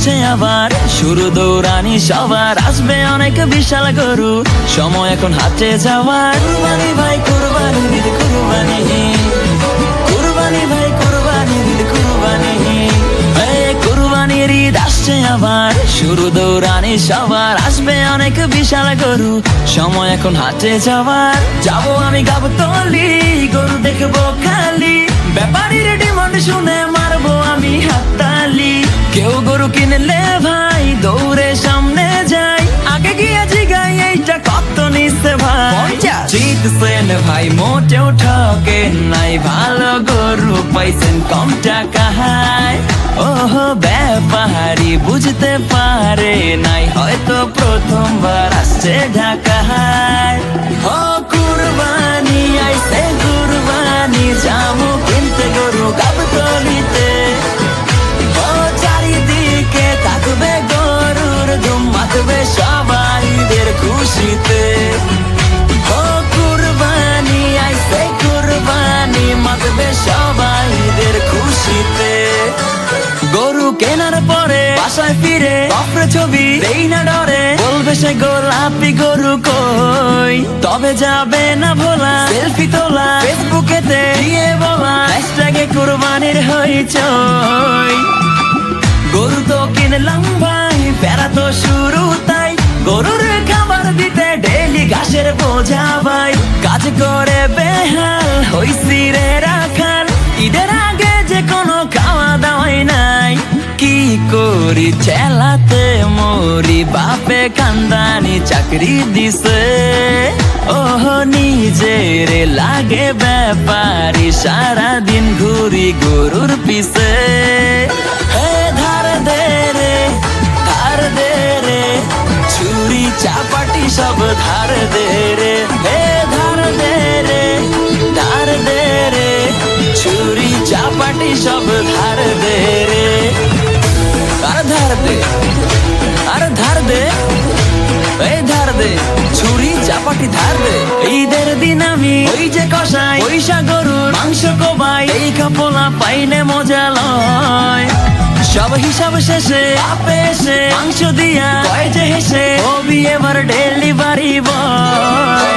আসছে আবার, শুরু দৌড়ানি সবার, আসবে অনেক বিশাল গরু, সময় এখন হাতে যাওয়ার। কুরবানি ভাই কুরবানি, ঈদ কুরবানি, কুরবানি ভাই কুরবানি, ঈদ কুরবানি, কুরবানির ঈদ আসছে আবার, শুরু দৌড়ানি সবার, আসবে অনেক বিশাল গরু, সময় এখন হাতে যাওয়ার। যাবো আমি গাবতলী, গরু দেখবো খালি, ব্যাপারীর ডিমান্ড শুনে মারবো আমি হাততালি। কেউ গরু কিনলে ভাই দৌড়ে সামনে যাই, আগে গিয়ে জিগাই এইটা কত নিচ্ছে ভাই। জিতছেন ভাই মোটেও ঠকে নাই, ভালো গরু পাইছেন কম টাকায়। ওহো ব্যাপারী বুঝতে পারে নাই, হয়তো প্রথমবার আসছে ঢাকায়। ও কুরবানি আইছে কুরবানি, জামু কিনতে গরু গাবতলীতে। ও চারিদিকে থাকবে গরুর ধুম, মাতবে সবাইদের খুশিতে। ও কুরবানি আইছে কুরবানি, মাতবে সবাইদের খুশিতে। গরু কেনার পরে বাসায় ফিরে কফরে ছবি দেই না ডরে, বলবে সে গোলাপি গরু কই, তবে যাবে না ভোলা সেলফি তোলা, ফেসবুকেতে দিয়ে বলা হ্যাশট্যাগে কুরবানির হইচই। গরু তো কিনলাম ভাই, ফেরা তো শুরু তাই, গরুর খাবার দিতে ডেলি ঘাসের বোঝা ভাই, কাজ করে বেহাল হইছি রে রাখাল, ঈদের আগে যে কোনো খাওয়া দাওয়াই নাই। কি করি চেলাতে মরি, বাপে কান্দানি চাকরি দিছে, ওহ নিজের লাগে ব্যাপারী, সারাদিন ঘুরি গরুর পিছে। হে ধার দে রে, ধার দে রে, ছুরি চাপাটি সব ধার দে রে। হে ধার দে রে, ধার দে রে, ছুরি চাপাটি সব ধার দে রে। আর ধার দে, আর ধার দে, এই ধার দে, ছুরি চাপাটি ধার দে। ঈদের দিন আমি ওই যে কষাই পয়সা গরুর মাংস কোবাই, এই কাপলা পাইনে মজা লয়। সব হিসাব শেষে আপে এসে মাংস দিয়া কয় যে হেসে, হবি এবার ডেলিভারি বয়।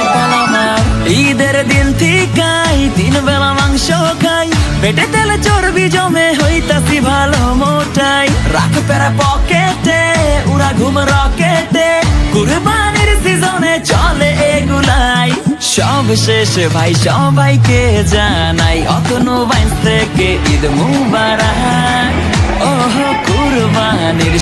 ঈদের দিন ঠিকাই 3 বেলা মাংস খাই, পেটে তেলে চর্বি জমে হইতাছি ভালো মোটাই। রাখ পেরা পকেটে উড়া ঘুম রকেটে, কুরবানির সিজনে চলে এগুলাই। সব শেষ ভাই সবাইকে জানাই, অতনু বাইন থেকে ঈদ মুবারক। ওহ কুরবানির